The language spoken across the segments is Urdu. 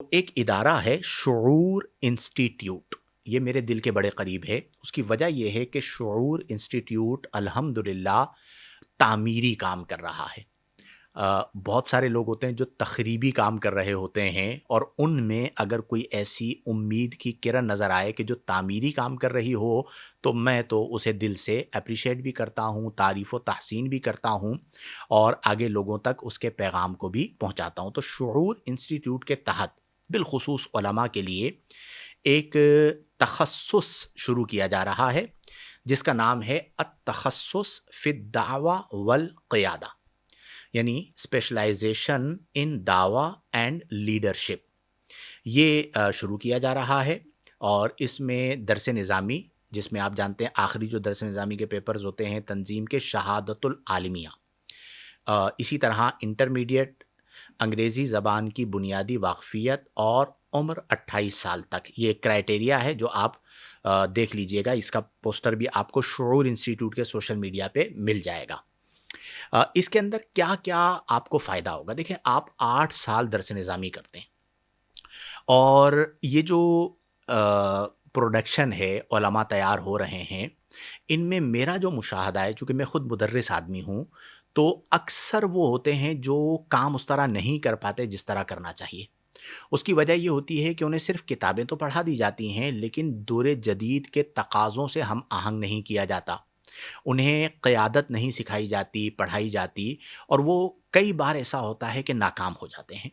ایک ادارہ ہے شعور انسٹیٹیوٹ، یہ میرے دل کے بڑے قریب ہے۔ اس کی وجہ یہ ہے کہ شعور انسٹیٹیوٹ الحمدللہ تعمیری کام کر رہا ہے۔ بہت سارے لوگ ہوتے ہیں جو تخریبی کام کر رہے ہوتے ہیں، اور ان میں اگر کوئی ایسی امید کی کرن نظر آئے کہ جو تعمیری کام کر رہی ہو، تو میں تو اسے دل سے اپریشیٹ بھی کرتا ہوں، تعریف و تحسین بھی کرتا ہوں، اور آگے لوگوں تک اس کے پیغام کو بھی پہنچاتا ہوں۔ تو شعور انسٹیٹیوٹ کے تحت بالخصوص علماء کے لیے ایک تخصص شروع کیا جا رہا ہے، جس کا نام ہے التخصص فی الدعوہ والقیادہ، یعنی اسپیشلائزیشن ان دعویٰ اینڈ لیڈرشپ۔ یہ شروع کیا جا رہا ہے، اور اس میں درس نظامی، جس میں آپ جانتے ہیں آخری جو درس نظامی کے پیپرز ہوتے ہیں تنظیم کے شہادت العالمیہ، اسی طرح انٹرمیڈیٹ، انگریزی زبان کی بنیادی واقفیت اور عمر 28 سال تک، یہ ایک کرائٹیریا ہے جو آپ دیکھ لیجئے گا۔ اس کا پوسٹر بھی آپ کو شعور انسٹیٹیوٹ کے سوشل میڈیا پہ مل جائے گا۔ اس کے اندر کیا کیا آپ کو فائدہ ہوگا؟ دیکھیں، آپ 8 سال درس نظامی کرتے ہیں، اور یہ جو پروڈکشن ہے، علماء تیار ہو رہے ہیں، ان میں میرا جو مشاہدہ ہے، چونکہ میں خود مدرس آدمی ہوں، تو اکثر وہ ہوتے ہیں جو کام اس طرح نہیں کر پاتے جس طرح کرنا چاہیے۔ اس کی وجہ یہ ہوتی ہے کہ انہیں صرف کتابیں تو پڑھا دی جاتی ہیں، لیکن دور جدید کے تقاضوں سے ہم آہنگ نہیں کیا جاتا، انہیں قیادت نہیں سکھائی جاتی، پڑھائی جاتی، اور وہ کئی بار ایسا ہوتا ہے کہ ناکام ہو جاتے ہیں۔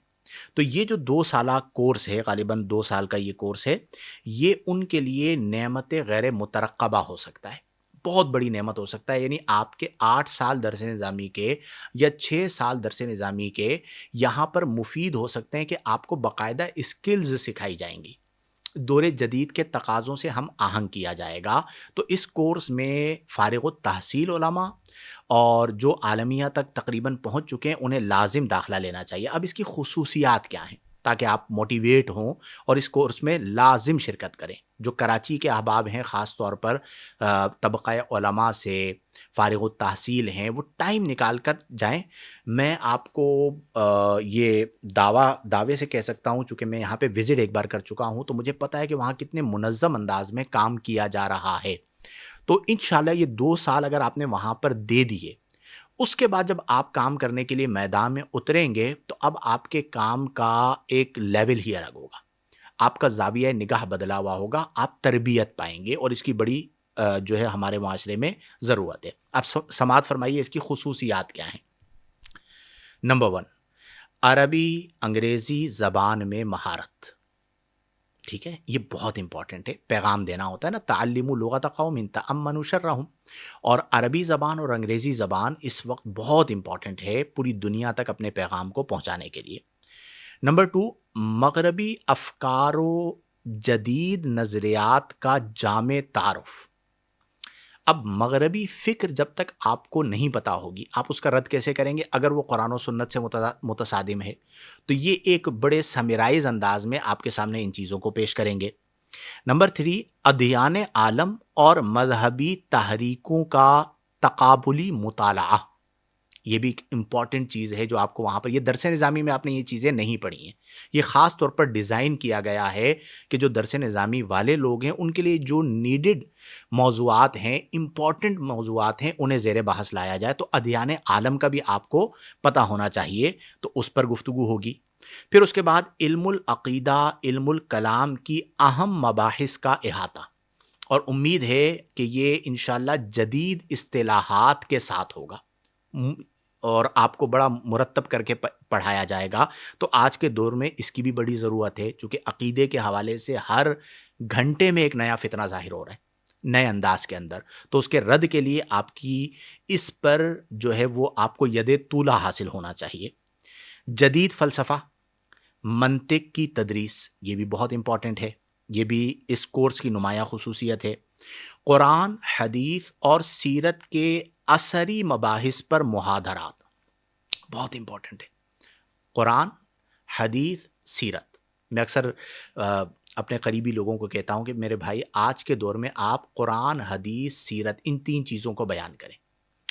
تو یہ جو 2 سالہ کورس ہے، غالباً 2 سال کا یہ کورس ہے، یہ ان کے لیے نعمت غیر مترقبہ ہو سکتا ہے، بہت بڑی نعمت ہو سکتا ہے۔ یعنی آپ کے 8 سال درس نظامی کے یا 6 سال درس نظامی کے یہاں پر مفید ہو سکتے ہیں کہ آپ کو باقاعدہ اسکلز سکھائی جائیں گی، دور جدید کے تقاضوں سے ہم آہنگ کیا جائے گا۔ تو اس کورس میں فارغ التحصیل علماء اور جو عالمیہ تک تقریباً پہنچ چکے ہیں انہیں لازم داخلہ لینا چاہیے۔ اب اس کی خصوصیات کیا ہیں تاکہ آپ موٹیویٹ ہوں اور اس کورس میں لازم شرکت کریں؟ جو کراچی کے احباب ہیں، خاص طور پر طبقہ علماء سے فارغ التحصیل ہیں، وہ ٹائم نکال کر جائیں۔ میں آپ کو یہ دعوے سے کہہ سکتا ہوں، چونکہ میں یہاں پہ وزٹ ایک بار کر چکا ہوں، تو مجھے پتہ ہے کہ وہاں کتنے منظم انداز میں کام کیا جا رہا ہے۔ تو انشاءاللہ یہ 2 سال اگر آپ نے وہاں پر دے دیے، اس کے بعد جب آپ کام کرنے کے لیے میدان میں اتریں گے، تو اب آپ کے کام کا ایک لیول ہی الگ ہوگا، آپ کا زاویہ نگاہ بدلا ہوا ہوگا، آپ تربیت پائیں گے، اور اس کی بڑی جو ہے ہمارے معاشرے میں ضرورت ہے۔ آپ سماعت فرمائیے اس کی خصوصیات کیا ہیں۔ نمبر 1، عربی انگریزی زبان میں مہارت۔ ٹھیک ہے، یہ بہت امپورٹنٹ ہے، پیغام دینا ہوتا ہے نا، تعلموا لغت قوم تأمنوا شرهم، اور عربی زبان اور انگریزی زبان اس وقت بہت امپورٹنٹ ہے پوری دنیا تک اپنے پیغام کو پہنچانے کے لیے۔ نمبر 2، مغربی افکار و جدید نظریات کا جامع تعارف۔ اب مغربی فکر جب تک آپ کو نہیں پتا ہوگی، آپ اس کا رد کیسے کریں گے اگر وہ قرآن و سنت سے متصادم ہے؟ تو یہ ایک بڑے سمرائز انداز میں آپ کے سامنے ان چیزوں کو پیش کریں گے۔ نمبر 3، ادیان عالم اور مذہبی تحریکوں کا تقابلی مطالعہ۔ یہ بھی ایک امپورٹنٹ چیز ہے جو آپ کو وہاں پر، یہ درس نظامی میں آپ نے یہ چیزیں نہیں پڑھی ہیں، یہ خاص طور پر ڈیزائن کیا گیا ہے کہ جو درس نظامی والے لوگ ہیں ان کے لیے جو نیڈڈ موضوعات ہیں، امپورٹنٹ موضوعات ہیں، انہیں زیر بحث لایا جائے۔ تو ادیان عالم کا بھی آپ کو پتہ ہونا چاہیے، تو اس پر گفتگو ہوگی۔ پھر اس کے بعد علم العقیدہ، علم الکلام کی اہم مباحث کا احاطہ، اور امید ہے کہ یہ انشاءاللہ جدید اصطلاحات کے ساتھ ہوگا، اور آپ کو بڑا مرتب کر کے پڑھایا جائے گا۔ تو آج کے دور میں اس کی بھی بڑی ضرورت ہے، چونکہ عقیدے کے حوالے سے ہر گھنٹے میں ایک نیا فتنہ ظاہر ہو رہا ہے نئے انداز کے اندر، تو اس کے رد کے لیے آپ کی اس پر جو ہے وہ آپ کو ید طولہ حاصل ہونا چاہیے۔ جدید فلسفہ، منطق کی تدریس، یہ بھی بہت امپورٹنٹ ہے، یہ بھی اس کورس کی نمایاں خصوصیت ہے۔ قرآن، حدیث اور سیرت کے اثری مباحث پر محاضرات، بہت امپورٹنٹ ہے۔ قرآن، حدیث، سیرت۔ میں اکثر اپنے قریبی لوگوں کو کہتا ہوں کہ میرے بھائی، آج کے دور میں آپ قرآن، حدیث، سیرت، ان 3 چیزوں کو بیان کریں،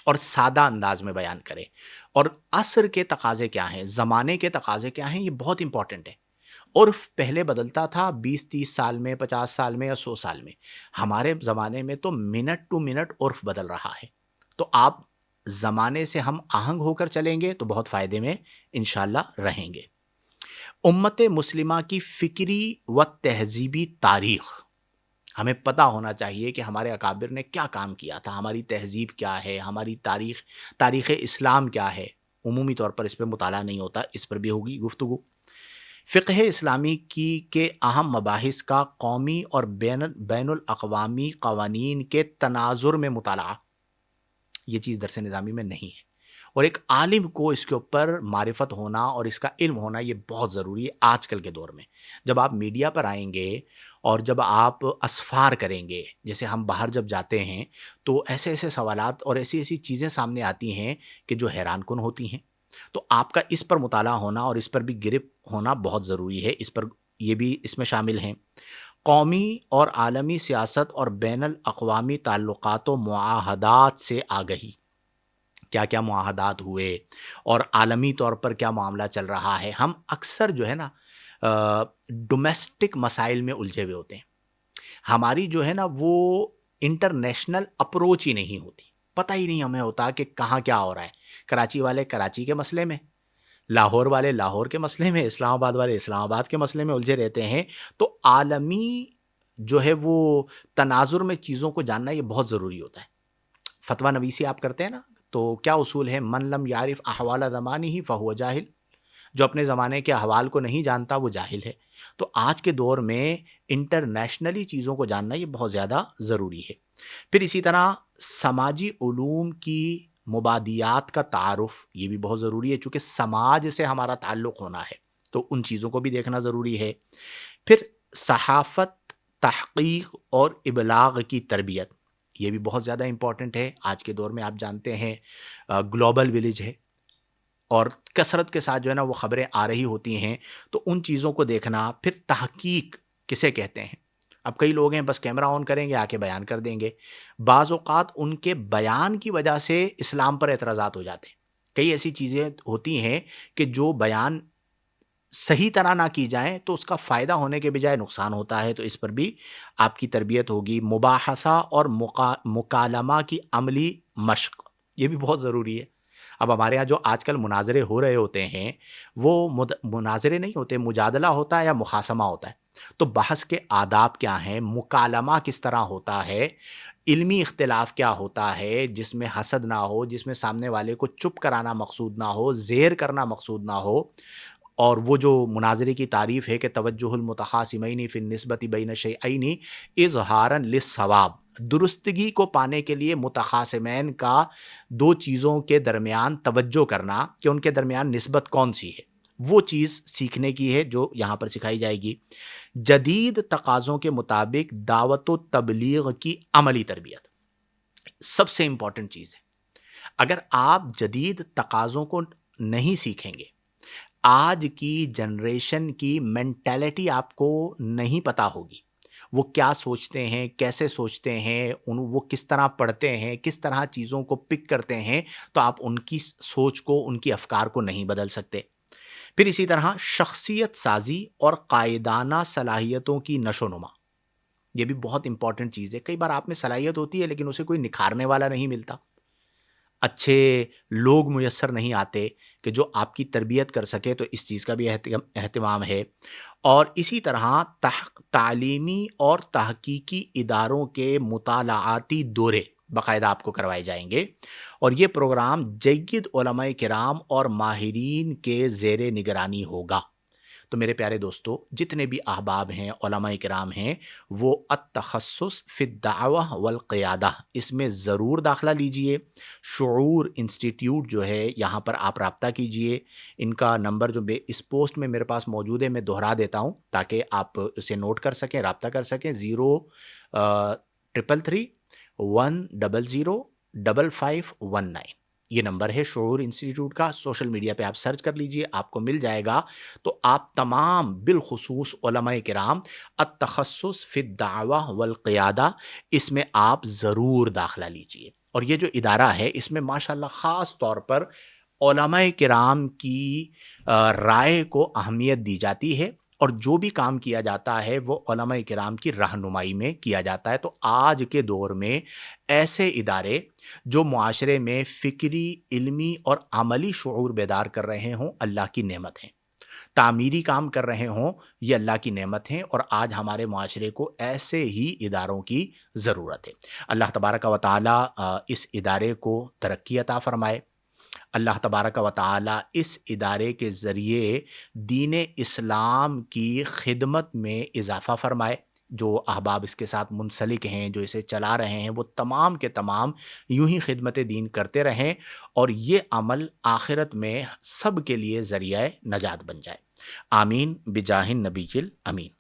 اور سادہ انداز میں بیان کریں، اور عصر کے تقاضے کیا ہیں، زمانے کے تقاضے کیا ہیں، یہ بہت امپورٹنٹ ہے۔ عرف پہلے بدلتا تھا 20-30 سال میں، 50 سال میں یا 100 سال میں، ہمارے زمانے میں تو منٹ ٹو منٹ عرف بدل رہا ہے۔ تو آپ زمانے سے ہم آہنگ ہو کر چلیں گے تو بہت فائدے میں انشاءاللہ رہیں گے۔ امت مسلمہ کی فکری و تہذیبی تاریخ، ہمیں پتہ ہونا چاہیے کہ ہمارے اکابر نے کیا کام کیا تھا، ہماری تہذیب کیا ہے، ہماری تاریخ اسلام کیا ہے۔ عمومی طور پر اس پہ مطالعہ نہیں ہوتا، اس پر بھی ہوگی گفتگو۔ فقہ اسلامی کے اہم مباحث کا قومی اور بین الاقوامی قوانین کے تناظر میں مطالعہ، یہ چیز درس نظامی میں نہیں ہے، اور ایک عالم کو اس کے اوپر معرفت ہونا اور اس کا علم ہونا یہ بہت ضروری ہے آج کل کے دور میں۔ جب آپ میڈیا پر آئیں گے اور جب آپ اسفار کریں گے، جیسے ہم باہر جب جاتے ہیں تو ایسے ایسے سوالات اور ایسی ایسی چیزیں سامنے آتی ہیں کہ جو حیران کن ہوتی ہیں، تو آپ کا اس پر مطالعہ ہونا اور اس پر بھی گرفت ہونا بہت ضروری ہے۔ یہ بھی اس میں شامل ہیں قومی اور عالمی سیاست اور بین الاقوامی تعلقات و معاہدات سے آگہی، کیا کیا معاہدات ہوئے اور عالمی طور پر کیا معاملہ چل رہا ہے۔ ہم اکثر جو ہے نا ڈومیسٹک مسائل میں الجھے ہوئے ہوتے ہیں، ہماری جو ہے نا وہ انٹرنیشنل اپروچ ہی نہیں ہوتی، پتہ ہی نہیں ہمیں ہوتا کہ کہاں کیا ہو رہا ہے۔ کراچی والے کراچی کے مسئلے میں، لاہور والے لاہور کے مسئلے میں، اسلام آباد والے اسلام آباد کے مسئلے میں الجھے رہتے ہیں۔ تو عالمی جو ہے وہ تناظر میں چیزوں کو جاننا یہ بہت ضروری ہوتا ہے۔ فتویٰ نویسی آپ کرتے ہیں نا، تو کیا اصول ہے؟ من لم یعرف احوال زمانہ فہو جاہل، جو اپنے زمانے کے احوال کو نہیں جانتا وہ جاہل ہے۔ تو آج کے دور میں انٹرنیشنلی چیزوں کو جاننا یہ بہت زیادہ ضروری ہے۔ پھر اسی طرح سماجی علوم کی مبادیات کا تعارف، یہ بھی بہت ضروری ہے، چونکہ سماج سے ہمارا تعلق ہونا ہے تو ان چیزوں کو بھی دیکھنا ضروری ہے۔ پھر صحافت، تحقیق اور ابلاغ کی تربیت، یہ بھی بہت زیادہ امپورٹنٹ ہے۔ آج کے دور میں آپ جانتے ہیں گلوبل ولیج ہے اور کثرت کے ساتھ جو ہے نا وہ خبریں آ رہی ہوتی ہیں، تو ان چیزوں کو دیکھنا۔ پھر تحقیق کسے کہتے ہیں؟ اب کئی لوگ ہیں بس کیمرہ آن کریں گے، آ کے بیان کر دیں گے۔ بعض اوقات ان کے بیان کی وجہ سے اسلام پر اعتراضات ہو جاتے ہیں۔ کئی ایسی چیزیں ہوتی ہیں کہ جو بیان صحیح طرح نہ کی جائیں تو اس کا فائدہ ہونے کے بجائے نقصان ہوتا ہے، تو اس پر بھی آپ کی تربیت ہوگی۔ مباحثہ اور مکالمہ کی عملی مشق، یہ بھی بہت ضروری ہے۔ اب ہمارے ہاں جو آج کل مناظرے ہو رہے ہوتے ہیں وہ مناظرے نہیں ہوتے، مجادلہ ہوتا ہے یا مخاصمہ ہوتا ہے۔ تو بحث کے آداب کیا ہیں، مکالمہ کس طرح ہوتا ہے، علمی اختلاف کیا ہوتا ہے جس میں حسد نہ ہو، جس میں سامنے والے کو چپ کرانا مقصود نہ ہو، زیر کرنا مقصود نہ ہو۔ اور وہ جو مناظرے کی تعریف ہے کہ توجہ المتخاصمین فی النسبۃ بین شیئین اظہارا للصواب، درستگی کو پانے کے لیے متخاصمین کا دو چیزوں کے درمیان توجہ کرنا کہ ان کے درمیان نسبت کون سی ہے، وہ چیز سیکھنے کی ہے جو یہاں پر سکھائی جائے گی۔ جدید تقاضوں کے مطابق دعوت و تبلیغ کی عملی تربیت سب سے امپورٹنٹ چیز ہے۔ اگر آپ جدید تقاضوں کو نہیں سیکھیں گے، آج کی جنریشن کی مینٹیلٹی آپ کو نہیں پتہ ہوگی، وہ کیا سوچتے ہیں، کیسے سوچتے ہیں، وہ کس طرح پڑھتے ہیں، کس طرح چیزوں کو پک کرتے ہیں، تو آپ ان کی سوچ کو، ان کی افکار کو نہیں بدل سکتے۔ پھر اسی طرح شخصیت سازی اور قائدانہ صلاحیتوں کی نشو و نما، یہ بھی بہت امپورٹنٹ چیز ہے۔ کئی بار آپ میں صلاحیت ہوتی ہے لیکن اسے کوئی نکھارنے والا نہیں ملتا، اچھے لوگ میسر نہیں آتے کہ جو آپ کی تربیت کر سکے، تو اس چیز کا بھی اہتمام ہے۔ اور اسی طرح تعلیمی اور تحقیقی اداروں کے مطالعاتی دورے باقاعدہ آپ کو کروائے جائیں گے، اور یہ پروگرام جید علماء کرام اور ماہرین کے زیر نگرانی ہوگا۔ تو میرے پیارے دوستو، جتنے بھی احباب ہیں، علماء کرام ہیں، وہ التخصص فی الدعوہ والقیادہ، اس میں ضرور داخلہ لیجئے۔ شعور انسٹیٹیوٹ جو ہے یہاں پر آپ رابطہ کیجئے۔ ان کا نمبر جو اس پوسٹ میں میرے پاس موجود ہے میں دہرا دیتا ہوں تاکہ آپ اسے نوٹ کر سکیں، رابطہ کر سکیں۔ 03331005519 یہ نمبر ہے شعور انسٹیٹیوٹ کا۔ سوشل میڈیا پہ آپ سرچ کر لیجئے، آپ کو مل جائے گا۔ تو آپ تمام بالخصوص علماء کرام التخصص فی الدعوہ والقیادہ، اس میں آپ ضرور داخلہ لیجئے۔ اور یہ جو ادارہ ہے اس میں ماشاءاللہ خاص طور پر علماء کرام کی رائے کو اہمیت دی جاتی ہے، اور جو بھی کام کیا جاتا ہے وہ علماء کرام کی رہنمائی میں کیا جاتا ہے۔ تو آج کے دور میں ایسے ادارے جو معاشرے میں فکری، علمی اور عملی شعور بیدار کر رہے ہوں، اللہ کی نعمت ہیں۔ تعمیری کام کر رہے ہوں، یہ اللہ کی نعمت ہیں، اور آج ہمارے معاشرے کو ایسے ہی اداروں کی ضرورت ہے۔ اللہ تبارک و تعالی اس ادارے کو ترقی عطا فرمائے۔ اللہ تبارک و تعالی اس ادارے کے ذریعے دین اسلام کی خدمت میں اضافہ فرمائے۔ جو احباب اس کے ساتھ منسلک ہیں، جو اسے چلا رہے ہیں، وہ تمام کے تمام یوں ہی خدمت دین کرتے رہیں، اور یہ عمل آخرت میں سب کے لیے ذریعہ نجات بن جائے۔ آمین بجاہ النبی الامین۔